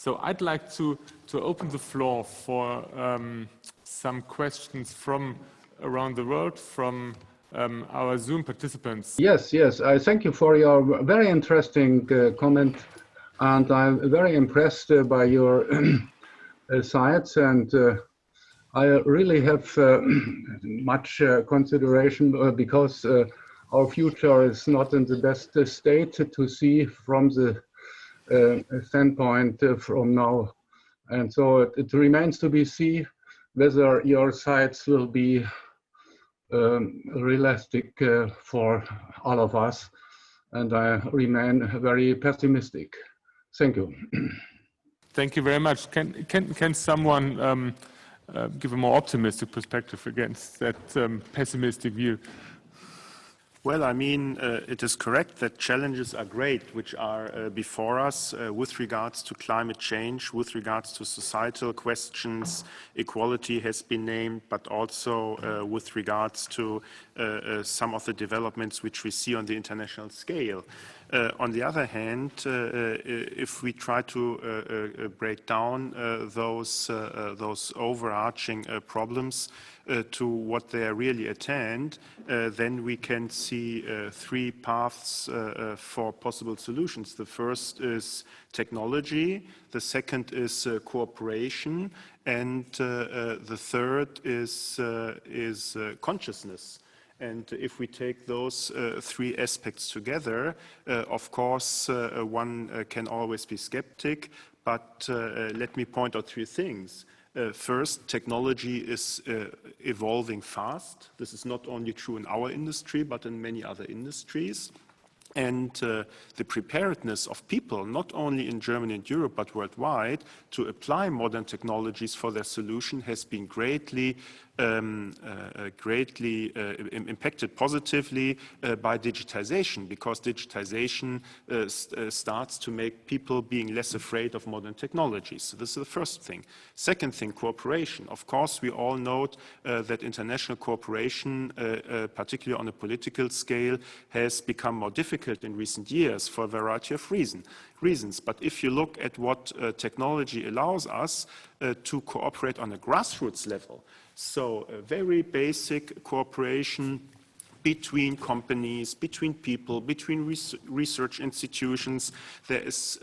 So I'd like to open the floor for some questions from around the world, from our Zoom participants. Yes, I thank you for your very interesting comment, and I'm very impressed by your sites, and I really have much consideration because our future is not in the best state to see from the standpoint from now. And so it remains to be seen whether your sites will be realistic for all of us. And I remain very pessimistic. Thank you. Thank you very much. Can someone give a more optimistic perspective against that pessimistic view? Well, I mean, it is correct that challenges are great, which are before us with regards to climate change, with regards to societal questions. Equality has been named, but also with regards to some of the developments which we see on the international scale. On the other hand, if we try to break down those overarching problems to what they are really at hand, then we can see three paths for possible solutions. The first is technology, the second is cooperation, and the third is consciousness. And if we take those three aspects together, of course, one can always be skeptic, but let me point out three things. First, technology is evolving fast. This is not only true in our industry, but in many other industries. And the preparedness of people, not only in Germany and Europe, but worldwide, to apply modern technologies for their solution has been greatly impacted positively by digitization, because digitization starts to make people being less afraid of modern technologies. So this is the first thing. Second thing, cooperation. Of course, we all note that international cooperation, particularly on a political scale, has become more difficult in recent years for a variety of reasons. But if you look at what technology allows us to cooperate on a grassroots level, so a very basic cooperation between companies, between people, between research institutions, there's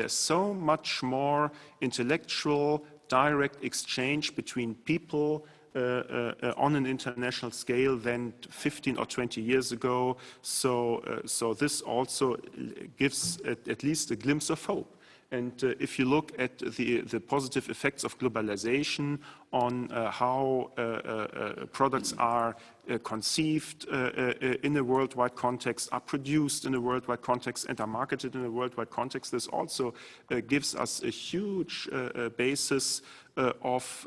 so much more intellectual direct exchange between people on an international scale than 15 or 20 years ago. So this also gives at least a glimpse of hope. And if you look at the positive effects of globalization on how products are conceived in a worldwide context, are produced in a worldwide context, and are marketed in a worldwide context, this also gives us a huge basis of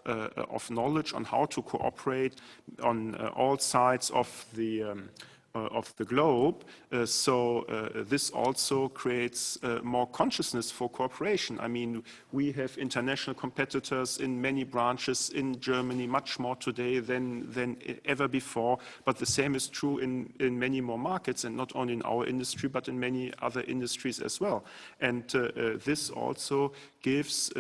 knowledge on how to cooperate on all sides of the globe. So this also creates more consciousness for cooperation. I mean, we have international competitors in many branches in Germany, much more today than ever before, but the same is true in many more markets, and not only in our industry, but in many other industries as well. And this also gives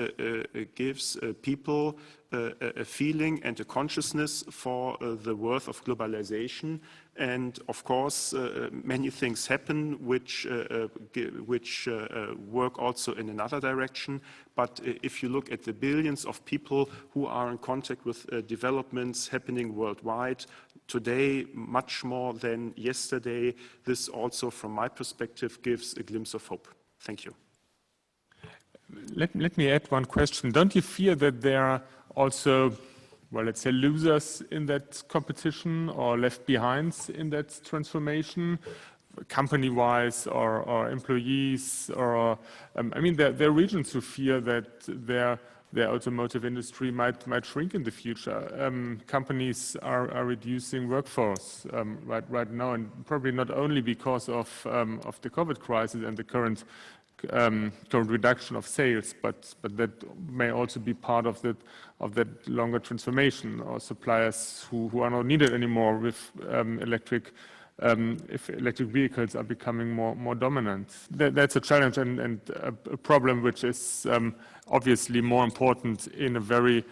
people a feeling and a consciousness for the worth of globalization. And of course, many things happen which work also in another direction. But if you look at the billions of people who are in contact with developments happening worldwide today, much more than yesterday, this also, from my perspective, gives a glimpse of hope. Thank you. Let me add one question. Don't you fear that there are also, well, let's say, losers in that competition or left behinds in that transformation, company-wise or employees? Or I mean, there are regions who fear that their automotive industry might shrink in the future. Companies are reducing workforce right now, and probably not only because of the COVID crisis and the current reduction of sales, but that may also be part of that longer transformation, or suppliers who are not needed anymore with electric if electric vehicles are becoming more dominant. That's a challenge and a problem which is obviously more important in a very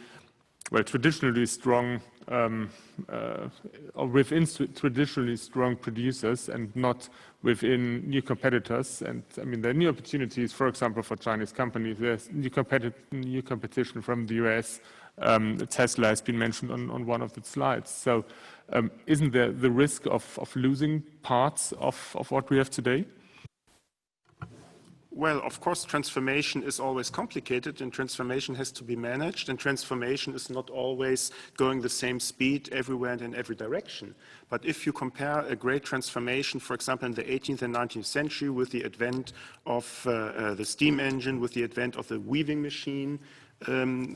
traditionally strong or within traditionally strong producers and not within new competitors. And I mean, there are new opportunities, for example, for Chinese companies. There's new competition from the US. Tesla has been mentioned on one of the slides. So isn't there the risk of losing parts of what we have today? Well, of course, transformation is always complicated and transformation has to be managed, and transformation is not always going the same speed everywhere and in every direction. But if you compare a great transformation, for example, in the 18th and 19th century with the advent of the steam engine, with the advent of the weaving machine, the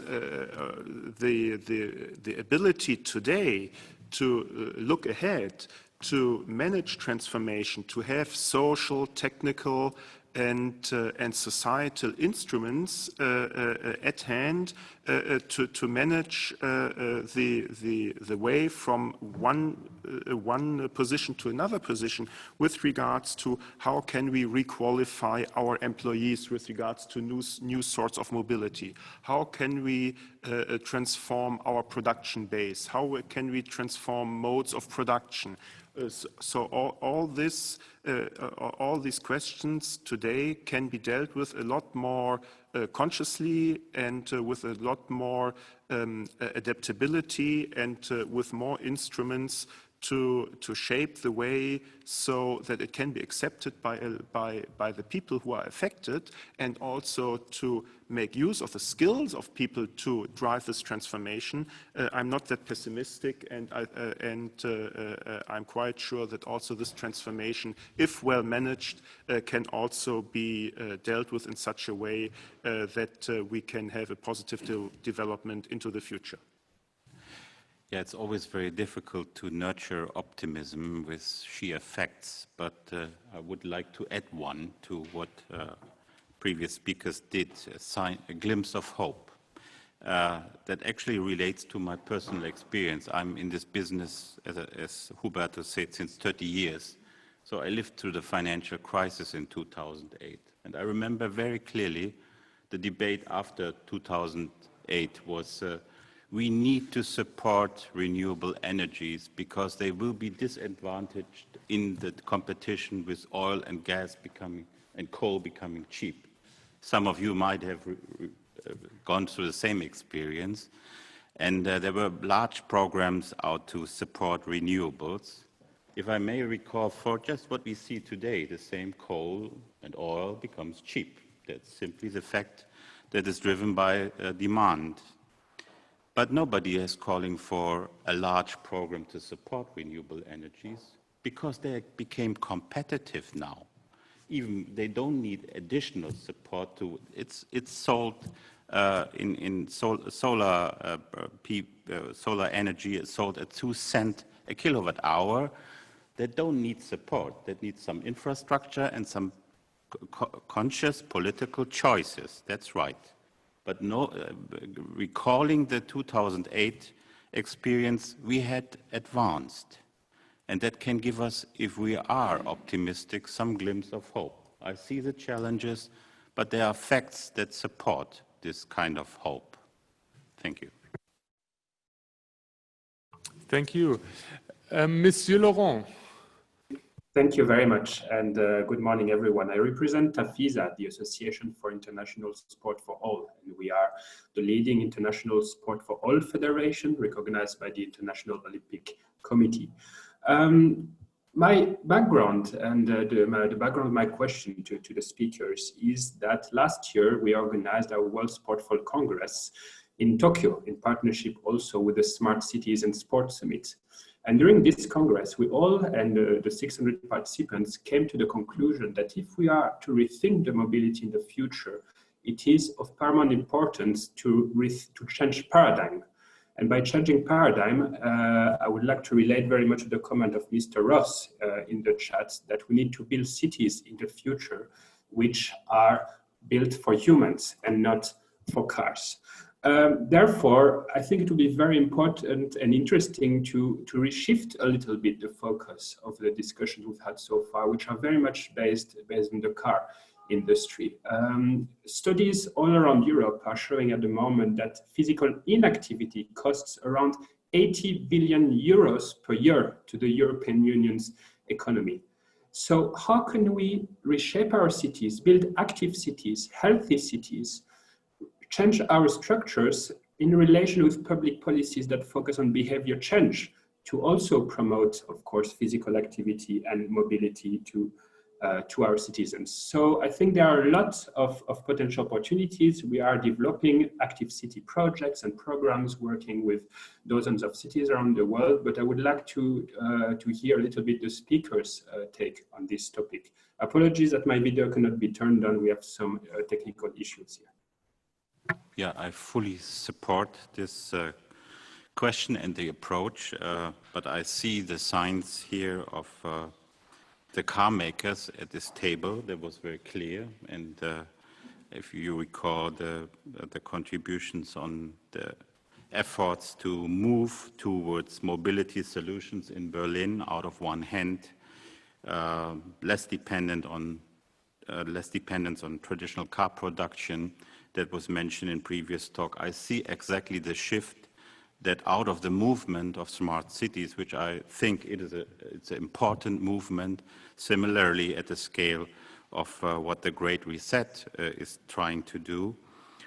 ability today to look ahead, to manage transformation, to have social, technical, and societal instruments at hand to manage the way from one position to another position with regards to how can we requalify our employees with regards to new sorts of mobility, how can we transform our production base, how can we transform modes of production. So all these questions today can be dealt with a lot more consciously and with a lot more adaptability and with more instruments to shape the way so that it can be accepted by the people who are affected, and also to make use of the skills of people to drive this transformation. I'm not that pessimistic, and I'm quite sure that also this transformation, if well managed, can also be dealt with in such a way that we can have a positive development into the future. Yeah, it's always very difficult to nurture optimism with sheer facts, but I would like to add one to what previous speakers did, a glimpse of hope that actually relates to my personal experience. I'm in this business, as Huberto said, since 30 years. So I lived through the financial crisis in 2008. And I remember very clearly the debate after 2008 was we need to support renewable energies because they will be disadvantaged in the competition with oil and gas and coal becoming cheap. Some of you might have gone through the same experience. And there were large programs out to support renewables. If I may recall, for just what we see today, the same coal and oil becomes cheap. That's simply the fact that is driven by demand. But nobody is calling for a large program to support renewable energies because they became competitive now. Even they don't need additional support to. It's sold in solar energy. It's sold at 2 cents a kilowatt hour. They don't need support. They need some infrastructure and some conscious political choices. That's right. But no, recalling the 2008 experience, we had advanced. And that can give us, if we are optimistic, some glimpse of hope. I see the challenges, but there are facts that support this kind of hope. Thank you. Thank you. Monsieur Laurent. Thank you very much, and good morning, everyone. I represent AFISA, the Association for International Sport for All, and we are the leading international sport for all federation recognized by the International Olympic Committee. My background and the background of my question to the speakers is that last year we organized our World Sport for Congress in Tōkyō in partnership also with the Smart Cities and Sports Summit. And during this Congress, we all and the 600 participants came to the conclusion that if we are to rethink the mobility in the future, it is of paramount importance to change paradigm. And by changing paradigm, I would like to relate very much to the comment of Mr. Ross in the chat that we need to build cities in the future which are built for humans and not for cars. Therefore, I think it will be very important and interesting to reshift a little bit the focus of the discussions we've had so far, which are very much based on the car industry. Studies all around Europe are showing at the moment that physical inactivity costs around 80 billion euros per year to the European Union's economy. So how can we reshape our cities, build active cities, healthy cities, change our structures in relation with public policies that focus on behavior change to also promote, of course, physical activity and mobility to our citizens. So I think there are a lot of potential opportunities. We are developing active city projects and programs working with dozens of cities around the world, but I would like to hear a little bit the speakers' take on this topic. Apologies that my video cannot be turned on. We have some technical issues here. Yeah, I fully support this question and the approach, but I see the signs here of the car makers at this table. That was very clear, and if you recall the contributions on the efforts to move towards mobility solutions in Berlin out of one hand, less dependence on traditional car production, that was mentioned in previous talk. I see exactly the shift that out of the movement of smart cities, which I think it's an important movement, similarly at the scale of what the Great Reset is trying to do.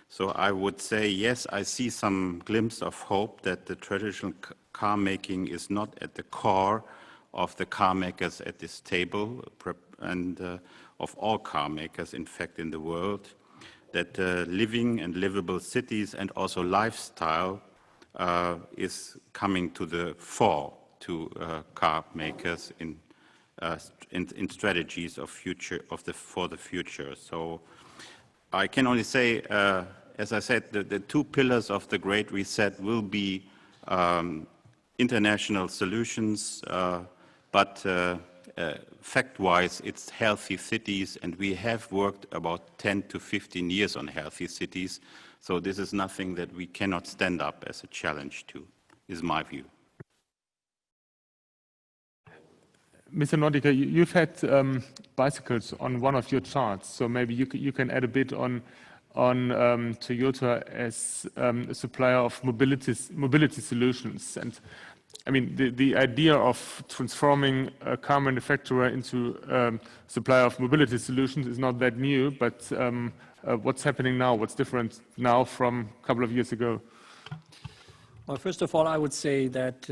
So I would say, yes, I see some glimpse of hope that the traditional car making is not at the core of the car makers at this table, and of all car makers, in fact, in the world, that living and livable cities and also lifestyle is coming to the fore to car makers in strategies of for the future. So I can only say, as I said, the two pillars of the Great Reset will be international solutions, but fact-wise, it's healthy cities, and we have worked about 10 to 15 years on healthy cities. So this is nothing that we cannot stand up as a challenge to, is my view. Mr. Nordica, you've had bicycles on one of your charts, so maybe you can add a bit on Toyota as a supplier of mobility solutions. And I mean, the idea of transforming a car manufacturer into a supplier of mobility solutions is not that new, but what's happening now? What's different now from a couple of years ago? Well, first of all, I would say that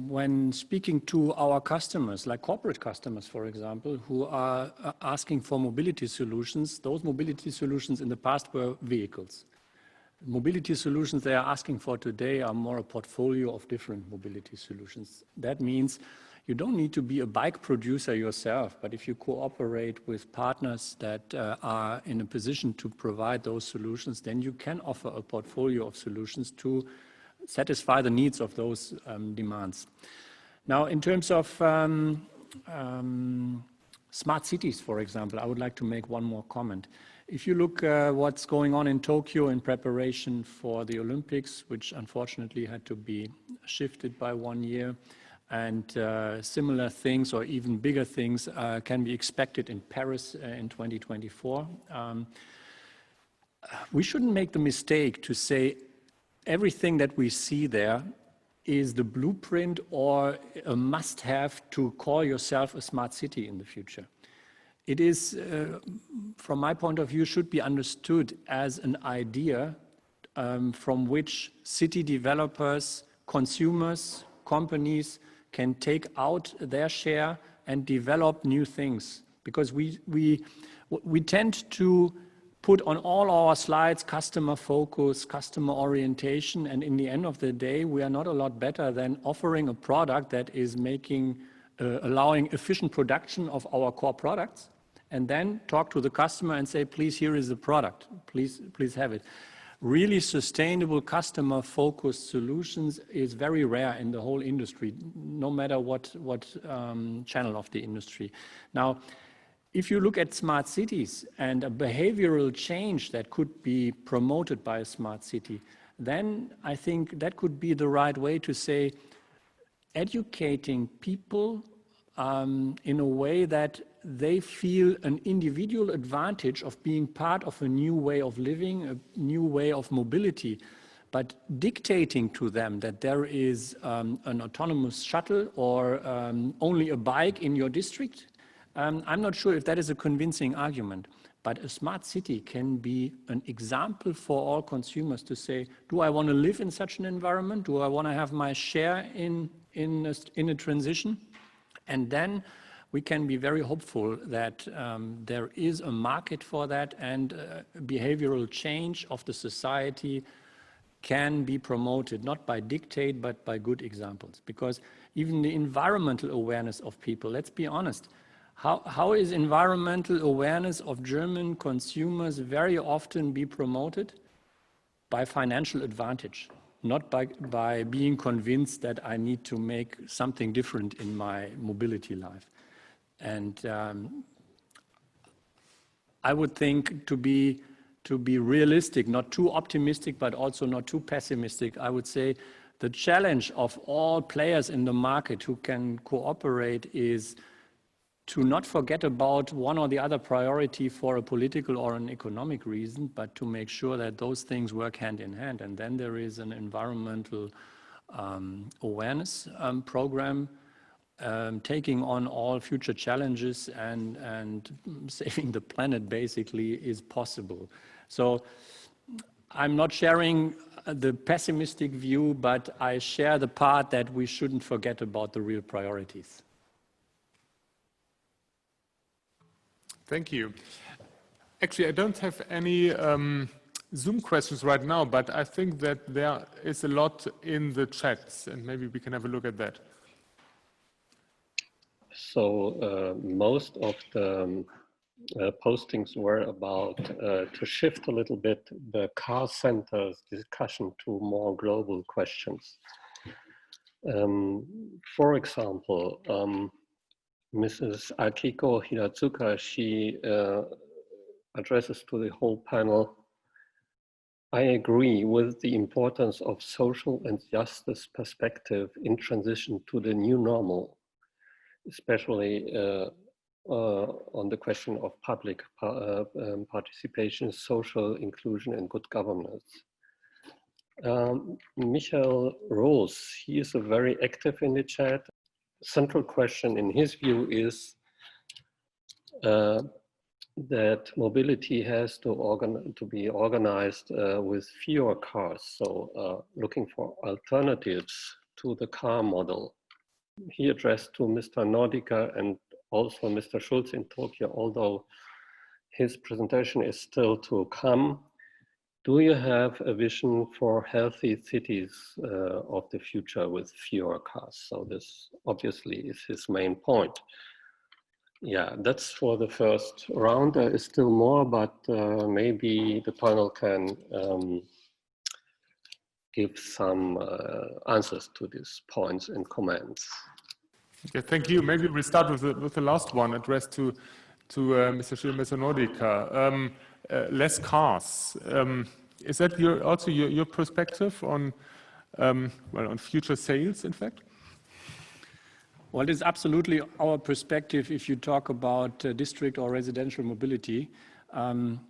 when speaking to our customers, like corporate customers, for example, who are asking for mobility solutions, those mobility solutions in the past were vehicles. Mobility solutions they are asking for today are more a portfolio of different mobility solutions. That means you don't need to be a bike producer yourself, but if you cooperate with partners that are in a position to provide those solutions, then you can offer a portfolio of solutions to satisfy the needs of those demands. Now, in terms of smart cities, for example, I would like to make one more comment. If you look what's going on in Tokyo in preparation for the Olympics, which unfortunately had to be shifted by 1 year, and similar things or even bigger things can be expected in Paris in 2024, we shouldn't make the mistake to say everything that we see there is the blueprint or a must-have to call yourself a smart city in the future. It is, from my point of view, should be understood as an idea from which city developers, consumers, companies can take out their share and develop new things. Because we tend to put on all our slides customer focus, customer orientation, and in the end of the day, we are not a lot better than offering a product that is allowing efficient production of our core products, and then talk to the customer and say, please, here is the product, please have it. Really sustainable customer-focused solutions is very rare in the whole industry, no matter what channel of the industry. Now, if you look at smart cities and a behavioral change that could be promoted by a smart city, then I think that could be the right way to say, educating people in a way that they feel an individual advantage of being part of a new way of living, a new way of mobility, but dictating to them that there is an autonomous shuttle or only a bike in your district, I'm not sure if that is a convincing argument. But a smart city can be an example for all consumers to say, do I want to live in such an environment? Do I want to have my share in a transition? And then we can be very hopeful that there is a market for that, and behavioral change of the society can be promoted, not by dictate, but by good examples. Because even the environmental awareness of people, let's be honest, how is environmental awareness of German consumers very often be promoted? By financial advantage, not by being convinced that I need to make something different in my mobility life. And I would think to be realistic, not too optimistic, but also not too pessimistic, I would say the challenge of all players in the market who can cooperate is to not forget about one or the other priority for a political or an economic reason, but to make sure that those things work hand in hand. And then there is an environmental awareness program taking on all future challenges, and saving the planet basically is possible. So I'm not sharing the pessimistic view, but I share the part that we shouldn't forget about the real priorities. Thank you. Actually, I don't have any Zoom questions right now, but I think that there is a lot in the chats, and maybe we can have a look at that. So most of the postings were about to shift a little bit the car center's discussion to more global questions. For example, Mrs. Akiko Hiratsuka, she addresses to the whole panel, I agree with the importance of social and justice perspective in transition to the new normal, especially on the question of public participation, social inclusion, and good governance. Michael Rose, he is very active in the chat. Central question in his view is that mobility has to be organized with fewer cars, so looking for alternatives to the car model. He addressed to Mr. Nordica and also Mr. Schulz in Tokyo, although his presentation is still to come. Do you have a vision for healthy cities of the future with fewer cars? So this obviously is his main point. Yeah, that's for the first round. There is still more, but maybe the panel can give some answers to these points and comments. Okay, thank you. Maybe we'll start with the last one addressed to Mr. Schulz and Mr. Nordica. Less cars. Is that also your perspective on on future sales, in fact? Well, it is absolutely our perspective if you talk about district or residential mobility. I'm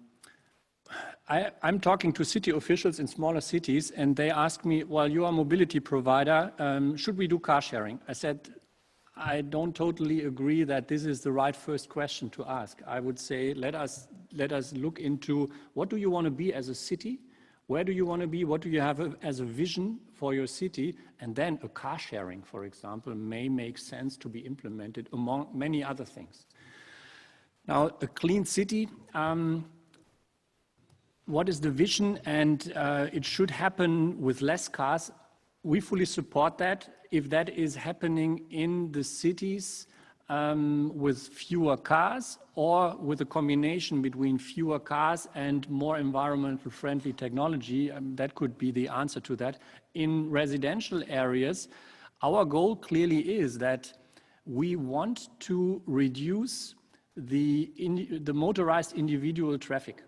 talking to city officials in smaller cities, and they ask me, well, you are a mobility provider, should we do car sharing? I said, I don't totally agree that this is the right first question to ask. I would say, let us look into what do you want to be as a city? Where do you want to be? What do you have as a vision for your city? And then a car sharing, for example, may make sense to be implemented among many other things. Now, a clean city, what is the vision? And it should happen with less cars. We fully support that. If that is happening in the cities with fewer cars, or with a combination between fewer cars and more environmental friendly technology, that could be the answer to that. In residential areas, our goal clearly is that we want to reduce the motorized individual traffic.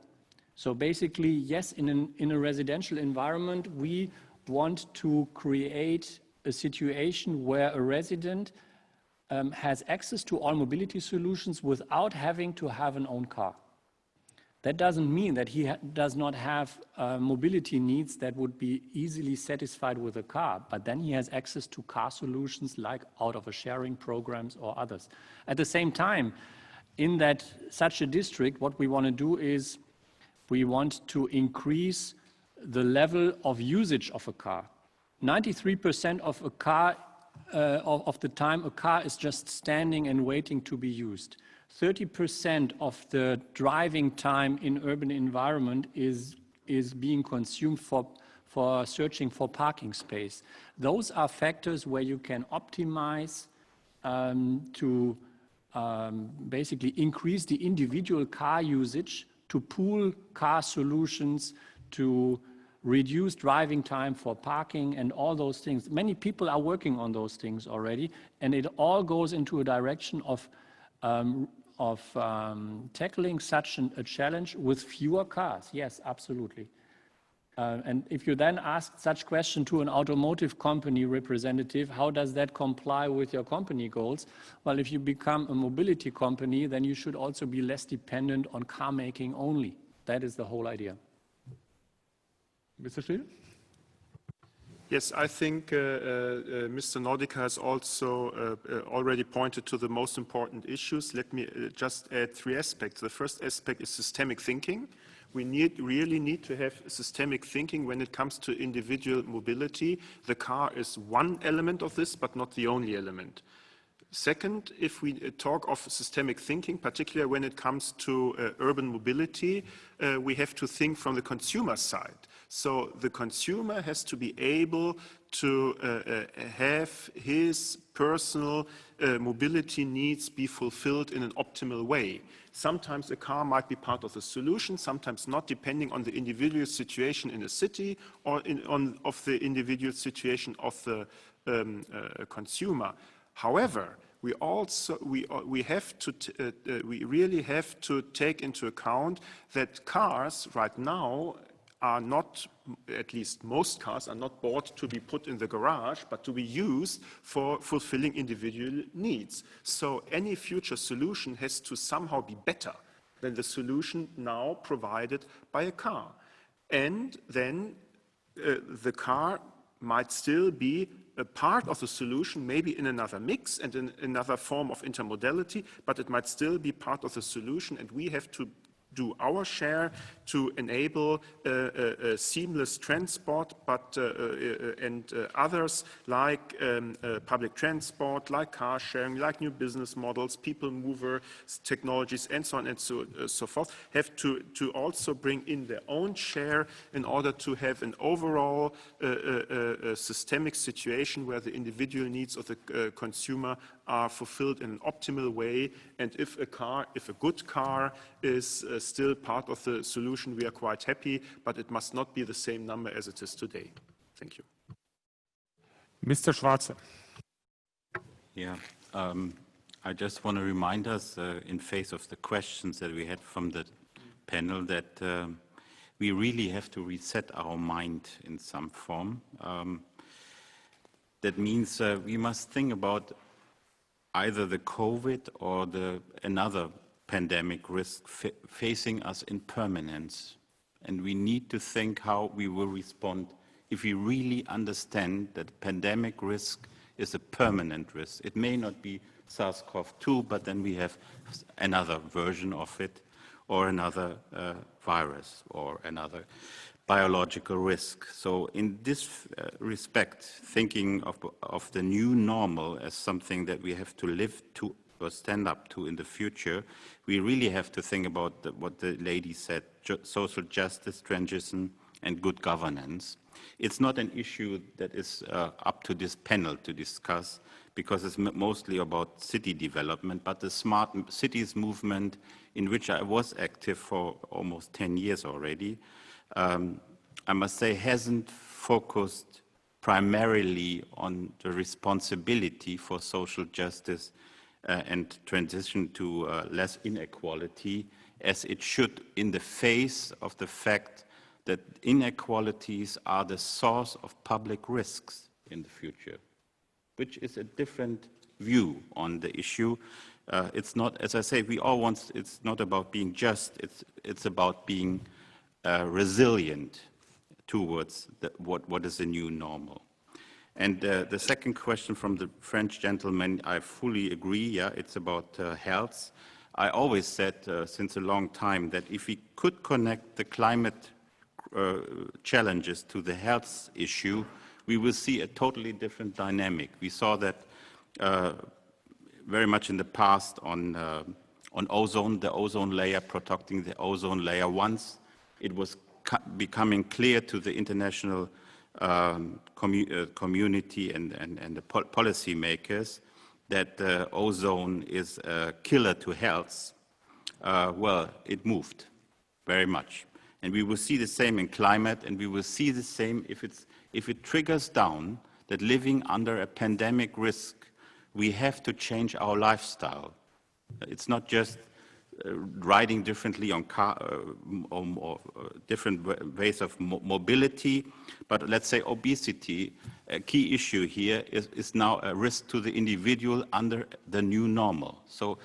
So basically, yes, in a residential environment, we want to create a situation where a resident has access to all mobility solutions without having to have an own car. That doesn't mean that he does not have mobility needs that would be easily satisfied with a car, but then he has access to car solutions like out of a sharing programs or others. At the same time, in such a district, what we want to do is we want to increase the level of usage of a car. 93% of a car, of the time, a car is just standing and waiting to be used. 30% of the driving time in urban environment is being consumed for searching for parking space. Those are factors where you can optimize to basically increase the individual car usage, to pool car solutions, to reduce driving time for parking and all those things. Many people are working on those things already, and it all goes into a direction of tackling such a challenge with fewer cars. Yes, absolutely. And if you then ask such question to an automotive company representative, how does that comply with your company goals? Well, if you become a mobility company, then you should also be less dependent on car making only. That is the whole idea. Mr. Schill? Yes, I think Mr. Nordica has also already pointed to the most important issues. Let me just add 3 aspects. The first aspect is systemic thinking. We really need to have systemic thinking when it comes to individual mobility. The car is one element of this, but not the only element. Second, if we talk of systemic thinking, particularly when it comes to urban mobility, we have to think from the consumer side. So the consumer has to be able to have his personal mobility needs be fulfilled in an optimal way. Sometimes a car might be part of the solution, sometimes not, depending on the individual situation in a city or of the individual situation of the consumer. However, we really have to take into account that cars right now are not, at least most cars are not bought to be put in the garage, but to be used for fulfilling individual needs. So any future solution has to somehow be better than the solution now provided by a car. And then the car might still be a part of the solution, maybe in another mix and in another form of intermodality, but it might still be part of the solution, and we have to do our share to enable seamless transport, but and others like public transport, like car sharing, like new business models, people mover technologies, and so on and so forth, have to also bring in their own share in order to have an overall systemic situation where the individual needs of the consumer are fulfilled in an optimal way. And if a good car is still part of the solution, we are quite happy, but it must not be the same number as it is today. Thank you. Mr. Schwarze. Yeah, I just want to remind us in face of the questions that we had from the panel that we really have to reset our mind in some form. That means we must think about either the COVID or another pandemic risk facing us in permanence. And we need to think how we will respond if we really understand that pandemic risk is a permanent risk. It may not be SARS-CoV-2, but then we have another version of it, or another virus, or another biological risk. So in this respect, thinking of the new normal as something that we have to live to or stand up to in the future, we really have to think about what the lady said, social justice, transition, and good governance. It's not an issue that is up to this panel to discuss, because it's mostly about city development, but the smart cities movement, in which I was active for almost 10 years already, I must say, hasn't focused primarily on the responsibility for social justice and transition to less inequality, as it should, in the face of the fact that inequalities are the source of public risks in the future, which is a different view on the issue. It's not, as I say, we all want, it's not about being just, it's about being resilient towards what is the new normal. And the second question from the French gentleman, I fully agree, yeah, it's about health. I always said since a long time that if we could connect the climate challenges to the health issue, we will see a totally different dynamic. We saw that very much in the past on ozone, the ozone layer, protecting the ozone layer. Once it was becoming clear to the international community and the policy makers that ozone is a killer to health, well, it moved very much. And we will see the same in climate, and we will see the same if it triggers down that living under a pandemic risk, we have to change our lifestyle. It's not just riding differently on car or different ways of mobility, but let's say obesity, a key issue here is now a risk to the individual under the new normal. So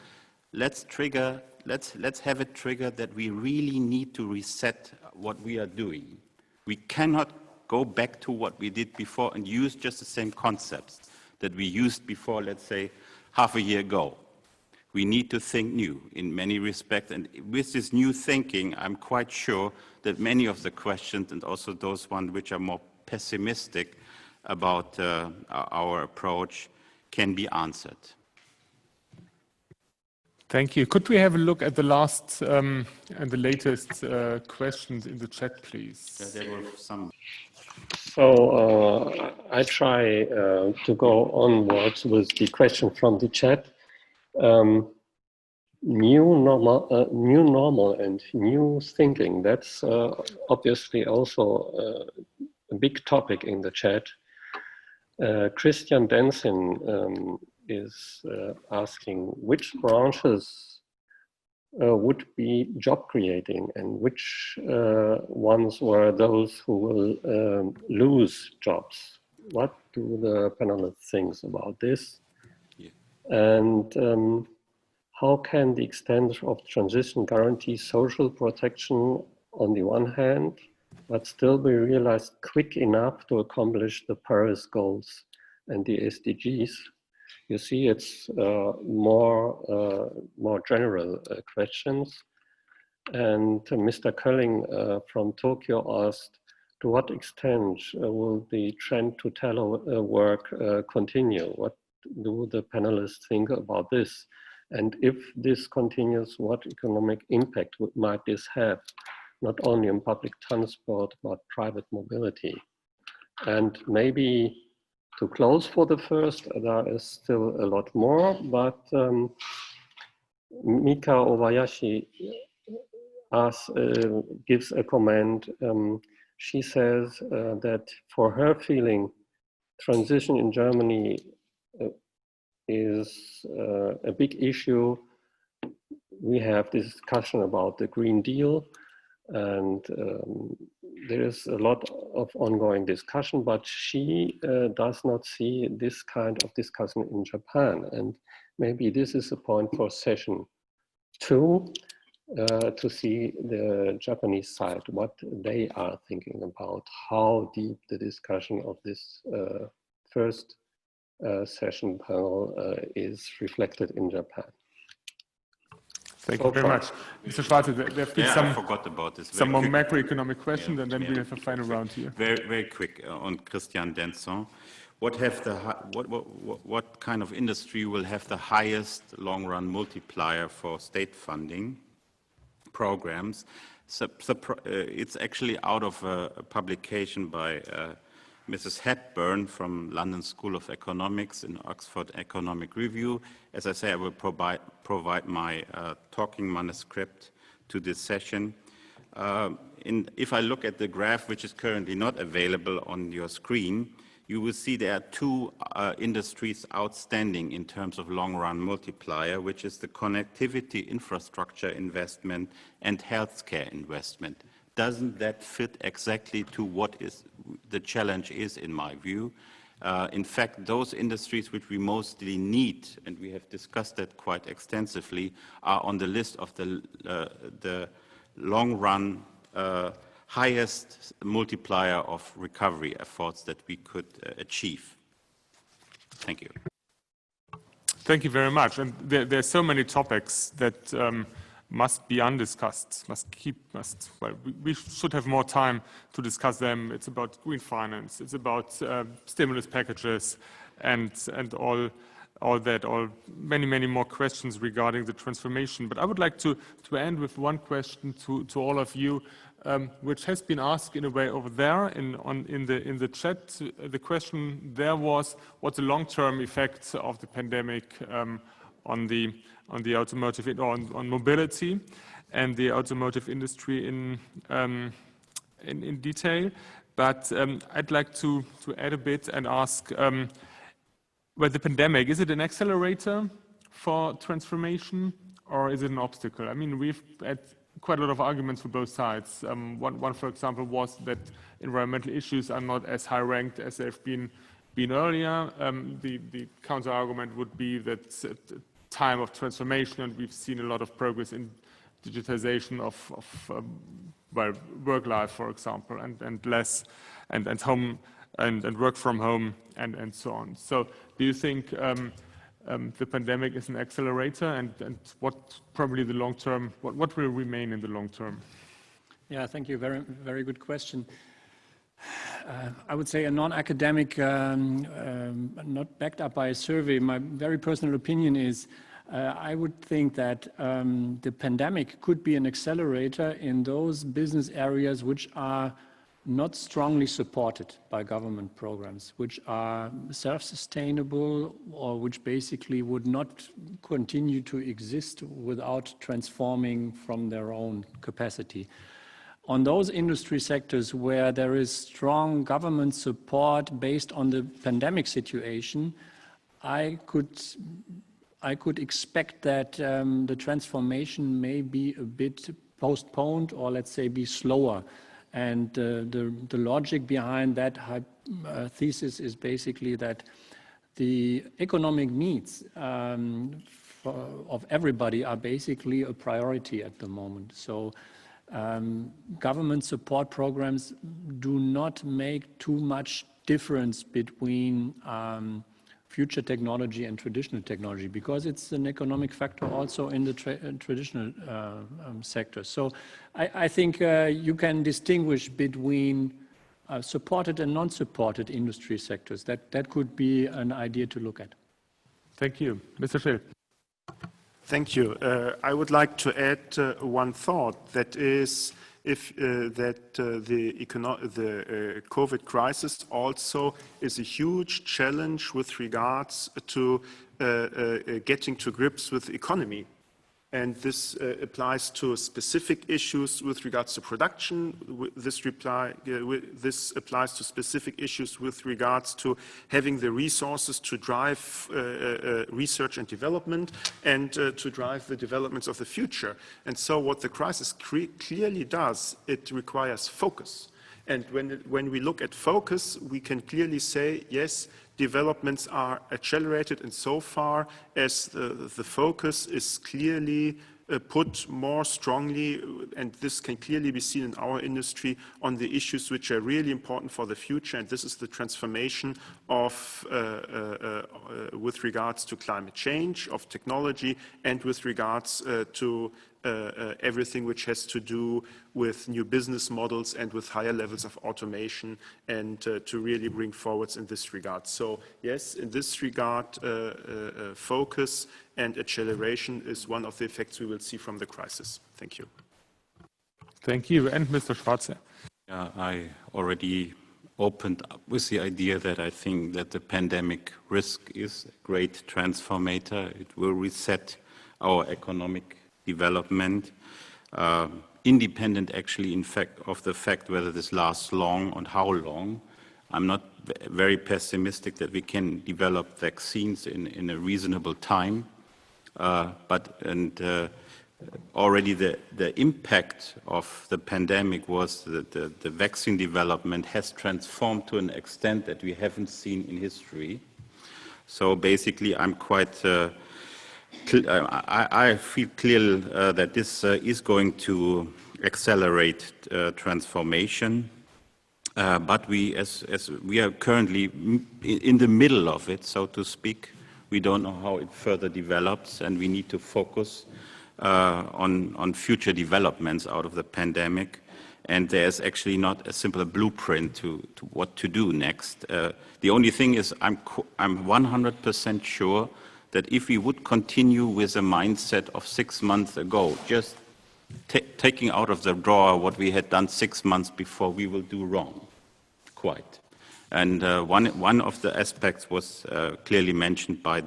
let's have it trigger that we really need to reset what we are doing. We cannot go back to what we did before and use just the same concepts that we used before, let's say, half a year ago. We need to think new in many respects, and with this new thinking, I'm quite sure that many of the questions, and also those ones which are more pessimistic about our approach, can be answered. Thank you. Could we have a look at the last and the latest questions in the chat, please? Yeah, there were some. So I try to go onwards with the question from the chat. New normal and new thinking, that's obviously also a big topic in the chat. Christian Denson is asking which branches would be job creating and which ones were those who will lose jobs. What do the panelists think about this? Yeah. And how can the extent of transition guarantee social protection on the one hand, but still be realized quick enough to accomplish the Paris goals and the SDGs? You see, it's more general questions. And Mr. Kölling from Tōkyō asked, to what extent will the trend to telework continue? What do the panelists think about this? And if this continues, what economic impact might this have, not only on public transport, but private mobility? And maybe to close for the first, there is still a lot more, but Mika Obayashi gives a comment. She says that for her feeling, transition in Germany is a big issue. We have this discussion about the Green Deal, and there is a lot of ongoing discussion, but she does not see this kind of discussion in Japan. And maybe this is a point for session 2, to see the Japanese side, what they are thinking about, how deep the discussion of this first session panel is reflected in Japan. Thank you very much. Mr. Schwarze, there have been I forgot about this. Some more macroeconomic questions, and then we have a final round here. Very quick on Christian Denson. What kind of industry will have the highest long-run multiplier for state funding programs? So it's actually out of a publication by Mrs. Hepburn from London School of Economics in Oxford Economic Review. As I say, I will provide my talking manuscript to this session. If I look at the graph, which is currently not available on your screen, you will see there are two industries outstanding in terms of long-run multiplier, which is the connectivity infrastructure investment and healthcare investment. Doesn't that fit exactly to what is the challenge is, in my view? In fact, those industries which we mostly need, and we have discussed that quite extensively, are on the list of the long-run highest multiplier of recovery efforts that we could achieve. Thank you. Thank you very much. And there are so many topics that must be undiscussed, well, we should have more time to discuss them. It's about green finance, it's about stimulus packages, and many more questions regarding the transformation. But I would like to end with one question to all of you, which has been asked in a way over there in the chat. The question there was, what's the long-term effects of the pandemic on the automotive, on mobility and the automotive industry in detail. But I'd like to add a bit and ask, well, the pandemic, is it an accelerator for transformation or is it an obstacle? I mean, we've had quite a lot of arguments for both sides. One, for example, was that environmental issues are not as high ranked as they've been earlier. The counter argument would be that time of transformation, and we've seen a lot of progress in digitization of well, work life, for example, and home and work from home and so on. So do you think the pandemic is an accelerator, and what probably the long term, what will remain in the long term? Yeah, thank you. Very good question. I would say a non-academic, not backed up by a survey, my very personal opinion is I would think that the pandemic could be an accelerator in those business areas which are not strongly supported by government programs, which are self-sustainable or which basically would not continue to exist without transforming from their own capacity. On those industry sectors where there is strong government support based on the pandemic situation, I could expect that the transformation may be a bit postponed, or let's say be slower. And the logic behind that thesis is basically that the economic needs of everybody are basically a priority at the moment. So government support programs do not make too much difference between future technology and traditional technology, because it's an economic factor also in the traditional sector. So I think you can distinguish between supported and non-supported industry sectors. That could be an idea to look at. Thank you. Mr. Schill. Thank you. I would like to add one thought, that is, the COVID crisis also is a huge challenge with regards to getting to grips with the economy. And this applies to specific issues with regards to production. This applies to specific issues with regards to having the resources to drive research and development and to drive the developments of the future. And so what the crisis clearly does, it requires focus. And when we look at focus, we can clearly say, yes, developments are accelerated insofar as the focus is clearly put more strongly, and this can clearly be seen in our industry, on the issues which are really important for the future, and this is the transformation of, with regards to climate change, of technology, and with regards to everything which has to do with new business models and with higher levels of automation, and to really bring forwards in this regard. So yes, in this regard, focus and acceleration is one of the effects we will see from the crisis. Thank you. Thank you. And Mr. Schwarze. Yeah, I already opened up with the idea that I think that the pandemic risk is a great transformator. It will reset our economic development, independent actually in fact of the fact whether this lasts long and how long. I'm not very pessimistic that we can develop vaccines in a reasonable time, already the impact of the pandemic was that the vaccine development has transformed to an extent that we haven't seen in history. So basically, I'm quite, I feel clear that this is going to accelerate transformation. But as we are currently in the middle of it, so to speak, we don't know how it further develops, and we need to focus on future developments out of the pandemic. And there's actually not a simple blueprint to what to do next. The only thing is I'm 100% sure that if we would continue with a mindset of 6 months ago, just taking out of the drawer what we had done 6 months before, we will do wrong, quite. And one of the aspects was clearly mentioned by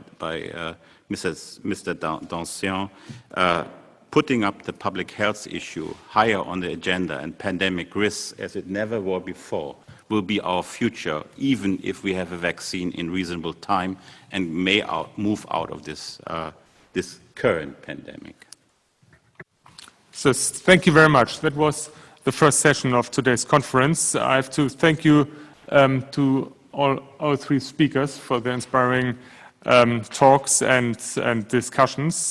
Mr. Dancien, putting up the public health issue higher on the agenda, and pandemic risks as it never were before will be our future, even if we have a vaccine in reasonable time and may move out of this current pandemic. So thank you very much. That was the first session of today's conference. I have to thank you to all three speakers for their inspiring talks and discussions.